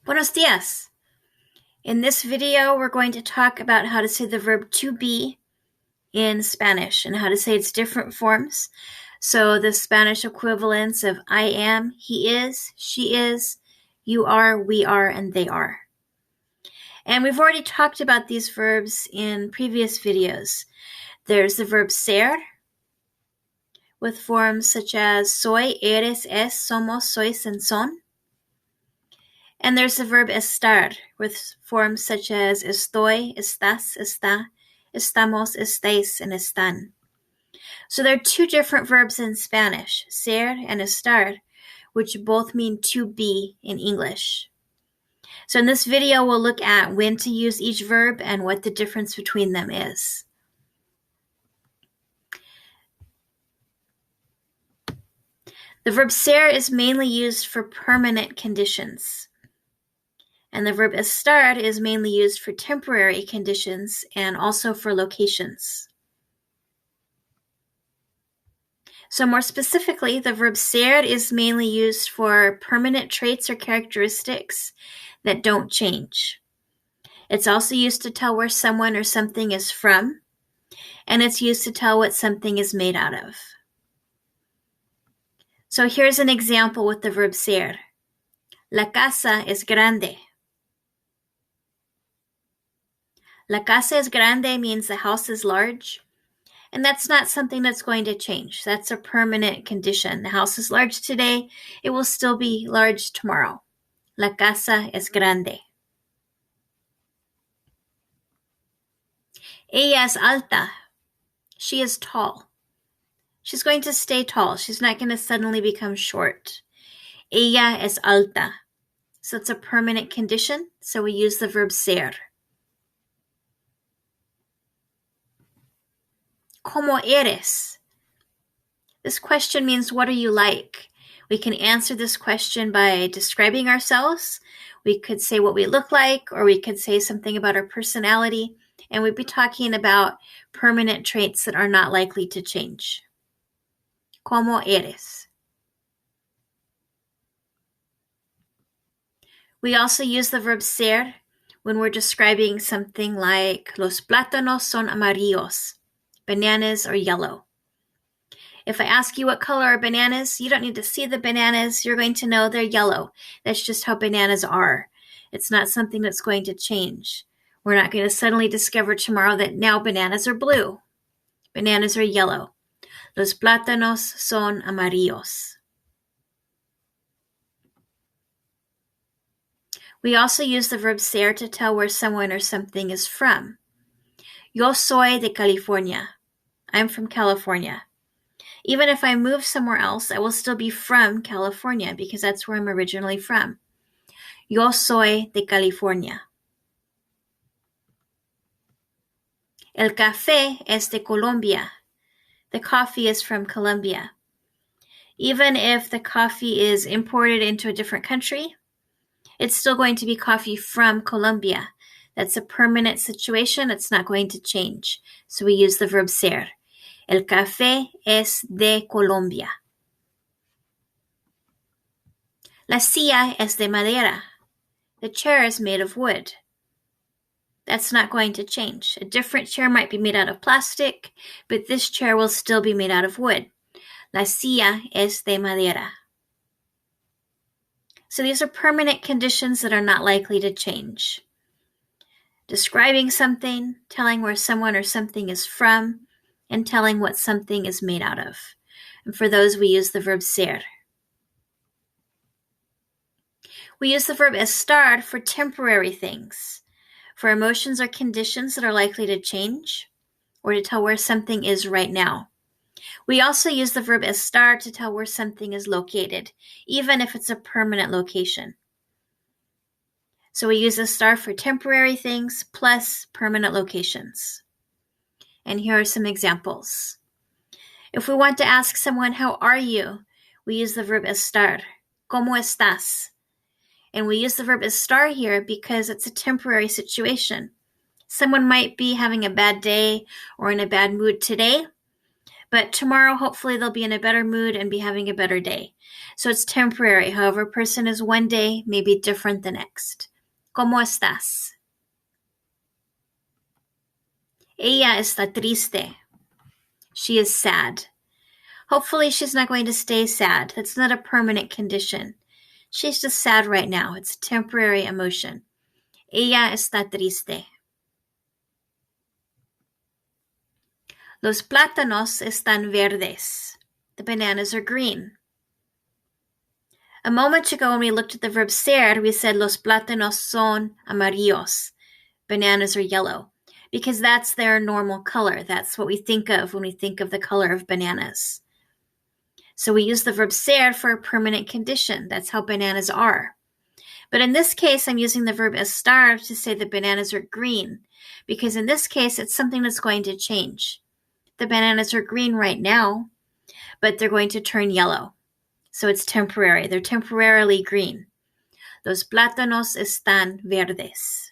Buenos dias. In this video, we're going to talk about how to say the verb to be in Spanish and how to say its different forms. So the Spanish equivalents of I am, he is, she is, you are, we are, and they are. And we've already talked about these verbs in previous videos. There's the verb ser, with forms such as soy, eres, es, somos, sois, and son. And there's the verb estar, with forms such as estoy, estás, está, estamos, estáis, and están. So there are two different verbs in Spanish, ser and estar, which both mean to be in English. So in this video, we'll look at when to use each verb and what the difference between them is. The verb ser is mainly used for permanent conditions. And the verb estar is mainly used for temporary conditions and also for locations. So more specifically, the verb ser is mainly used for permanent traits or characteristics that don't change. It's also used to tell where someone or something is from, and it's used to tell what something is made out of. So here's an example with the verb ser. La casa es grande. La casa es grande means the house is large, and that's not something that's going to change. That's a permanent condition. The house is large today. It will still be large tomorrow. La casa es grande. Ella es alta. She is tall. She's going to stay tall. She's not going to suddenly become short. Ella es alta. So it's a permanent condition, so we use the verb ser. ¿Cómo eres? This question means what are you like? We can answer this question by describing ourselves. We could say what we look like, or we could say something about our personality, and we'd be talking about permanent traits that are not likely to change. ¿Cómo eres? We also use the verb ser when we're describing something like los plátanos son amarillos. Bananas are yellow. If I ask you what color are bananas, you don't need to see the bananas. You're going to know they're yellow. That's just how bananas are. It's not something that's going to change. We're not going to suddenly discover tomorrow that now bananas are blue. Bananas are yellow. Los plátanos son amarillos. We also use the verb ser to tell where someone or something is from. Yo soy de California. I'm from California. Even if I move somewhere else, I will still be from California because that's where I'm originally from. Yo soy de California. El café es de Colombia. The coffee is from Colombia. Even if the coffee is imported into a different country, it's still going to be coffee from Colombia. That's a permanent situation. It's not going to change. So we use the verb ser. El café es de Colombia. La silla es de madera. The chair is made of wood. That's not going to change. A different chair might be made out of plastic, but this chair will still be made out of wood. La silla es de madera. So these are permanent conditions that are not likely to change. Describing something, telling where someone or something is from, and telling what something is made out of. And for those, we use the verb ser. We use the verb estar for temporary things, for emotions or conditions that are likely to change, or to tell where something is right now. We also use the verb estar to tell where something is located, even if it's a permanent location. So we use estar for temporary things plus permanent locations. And here are some examples. If we want to ask someone, how are you? We use the verb estar. ¿Cómo estás? And we use the verb estar here because it's a temporary situation. Someone might be having a bad day or in a bad mood today, But tomorrow, hopefully, they'll be in a better mood and be having a better day. So it's temporary. However, a person is one day may be different the next. ¿Cómo estás? Ella está triste. She is sad. Hopefully, she's not going to stay sad. That's not a permanent condition. She's just sad right now. It's a temporary emotion. Ella está triste. Los plátanos están verdes. The bananas are green. A moment ago, when we looked at the verb ser, we said los plátanos son amarillos. Bananas are yellow. Because that's their normal color. That's what we think of when we think of the color of bananas. So we use the verb ser for a permanent condition. That's how bananas are. But in this case, I'm using the verb estar to say the bananas are green. Because in this case, it's something that's going to change. The bananas are green right now, but they're going to turn yellow. So it's temporary. They're temporarily green. Los plátanos están verdes.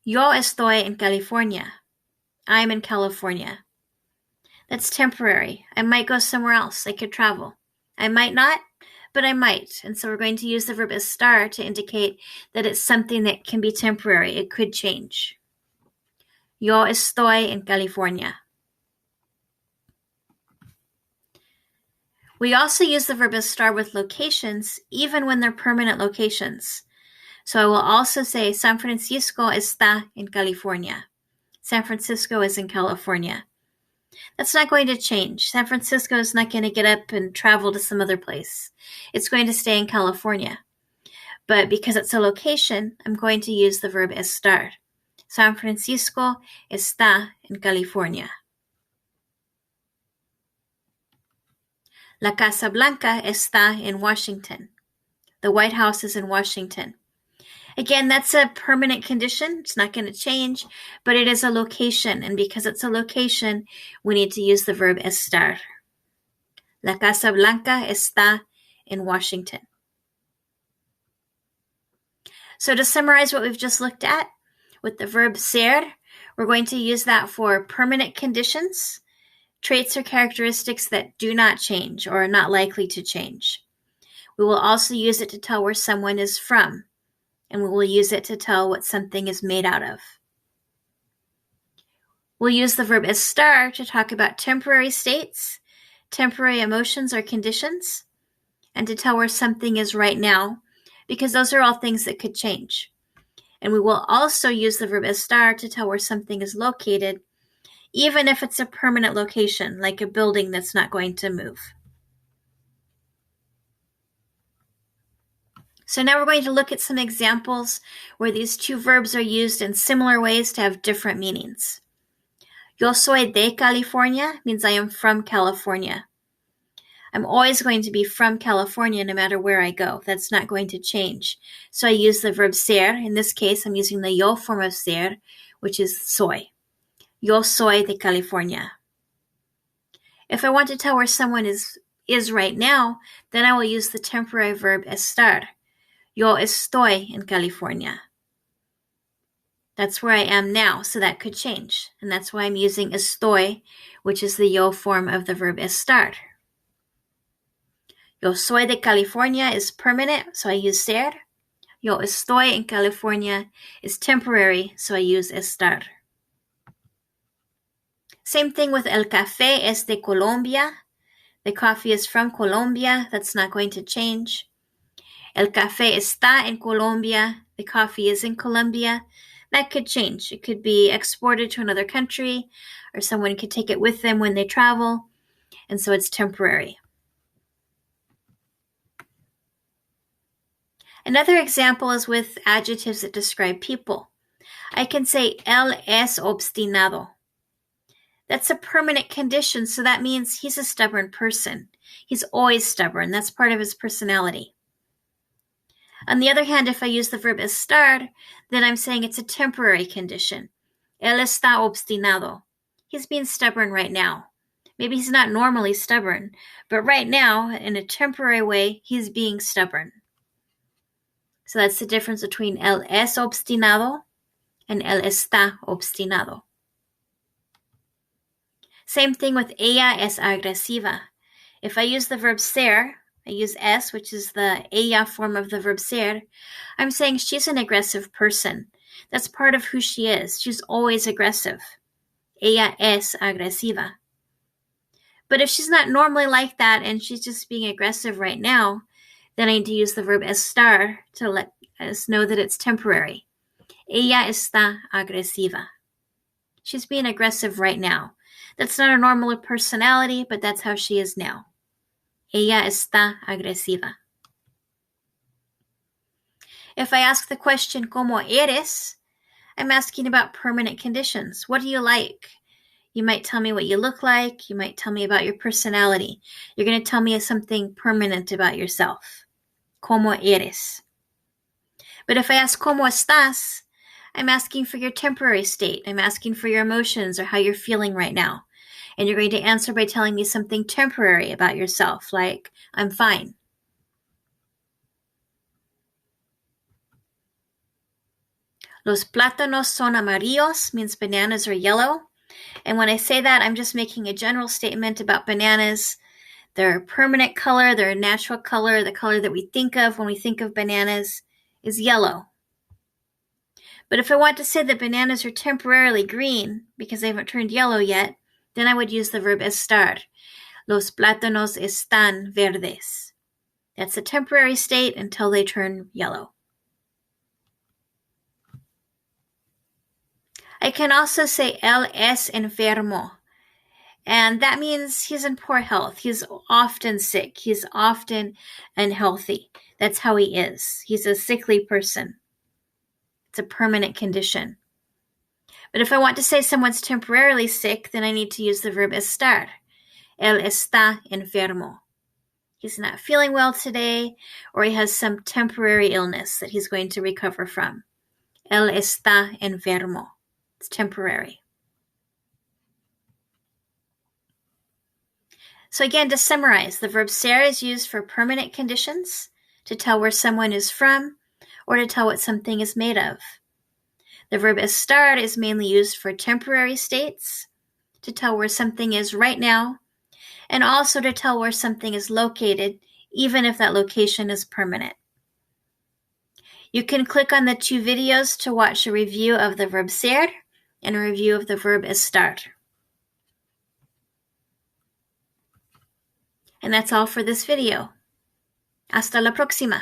Yo estoy en California. I'm in California. That's temporary. I might go somewhere else. I could travel. I might not, but I might. And so we're going to use the verb estar to indicate that it's something that can be temporary. It could change. Yo estoy en California. We also use the verb estar with locations, even when they're permanent locations. So I will also say San Francisco está en California. San Francisco is in California. That's not going to change. San Francisco is not going to get up and travel to some other place. It's going to stay in California. But because it's a location, I'm going to use the verb estar. San Francisco está en California. La Casa Blanca está en Washington. The White House is in Washington. Again, that's a permanent condition. It's not going to change, but it is a location. And because it's a location, we need to use the verb estar. La Casa Blanca está en Washington. So to summarize what we've just looked at, with the verb ser, we're going to use that for permanent conditions, traits or characteristics that do not change or are not likely to change. We will also use it to tell where someone is from. And we will use it to tell what something is made out of. We'll use the verb estar to talk about temporary states, temporary emotions or conditions, and to tell where something is right now, because those are all things that could change. And we will also use the verb estar to tell where something is located, even if it's a permanent location, like a building that's not going to move. So now we're going to look at some examples where these two verbs are used in similar ways to have different meanings. Yo soy de California means I am from California. I'm always going to be from California no matter where I go. That's not going to change. So I use the verb ser. In this case, I'm using the yo form of ser, which is soy. Yo soy de California. If I want to tell where someone is right now, then I will use the temporary verb estar. Yo estoy en California. That's where I am now, so that could change. And that's why I'm using estoy, which is the yo form of the verb estar. Yo soy de California is permanent, so I use ser. Yo estoy en California is temporary, so I use estar. Same thing with el café es de Colombia. The coffee is from Colombia. That's not going to change. El café está en Colombia. The coffee is in Colombia. That could change. It could be exported to another country, or someone could take it with them when they travel, and so it's temporary. Another example is with adjectives that describe people. I can say, él es obstinado. That's a permanent condition, so that means he's a stubborn person. He's always stubborn. That's part of his personality. On the other hand, if I use the verb estar, then I'm saying it's a temporary condition. Él está obstinado. He's being stubborn right now. Maybe he's not normally stubborn, but right now, in a temporary way, he's being stubborn. So that's the difference between él es obstinado and él está obstinado. Same thing with ella es agresiva. If I use the verb ser, I use es, which is the ella form of the verb ser, I'm saying she's an aggressive person. That's part of who she is. She's always aggressive. Ella es agresiva. But if she's not normally like that and she's just being aggressive right now, then I need to use the verb estar to let us know that it's temporary. Ella está agresiva. She's being aggressive right now. That's not a normal personality, but that's how she is now. Ella está agresiva. If I ask the question, ¿Cómo eres?, I'm asking about permanent conditions. What do you like? You might tell me what you look like. You might tell me about your personality. You're going to tell me something permanent about yourself. ¿Cómo eres? But if I ask, ¿Cómo estás?, I'm asking for your temporary state. I'm asking for your emotions or how you're feeling right now. And you're going to answer by telling me something temporary about yourself, like, I'm fine. Los plátanos son amarillos means bananas are yellow. And when I say that, I'm just making a general statement about bananas. Their permanent color, their natural color, the color that we think of when we think of bananas is yellow. But if I want to say that bananas are temporarily green because they haven't turned yellow yet, then I would use the verb estar. Los plátanos están verdes. That's a temporary state until they turn yellow. I can also say él es enfermo. And that means he's in poor health. He's often sick. He's often unhealthy. That's how he is. He's a sickly person. It's a permanent condition. But if I want to say someone's temporarily sick, then I need to use the verb estar. Él está enfermo. He's not feeling well today, or he has some temporary illness that he's going to recover from. Él está enfermo. It's temporary. So again, to summarize, the verb ser is used for permanent conditions, to tell where someone is from, or to tell what something is made of. The verb estar is mainly used for temporary states, to tell where something is right now, and also to tell where something is located, even if that location is permanent. You can click on the 2 videos to watch a review of the verb ser and a review of the verb estar. And that's all for this video. Hasta la próxima.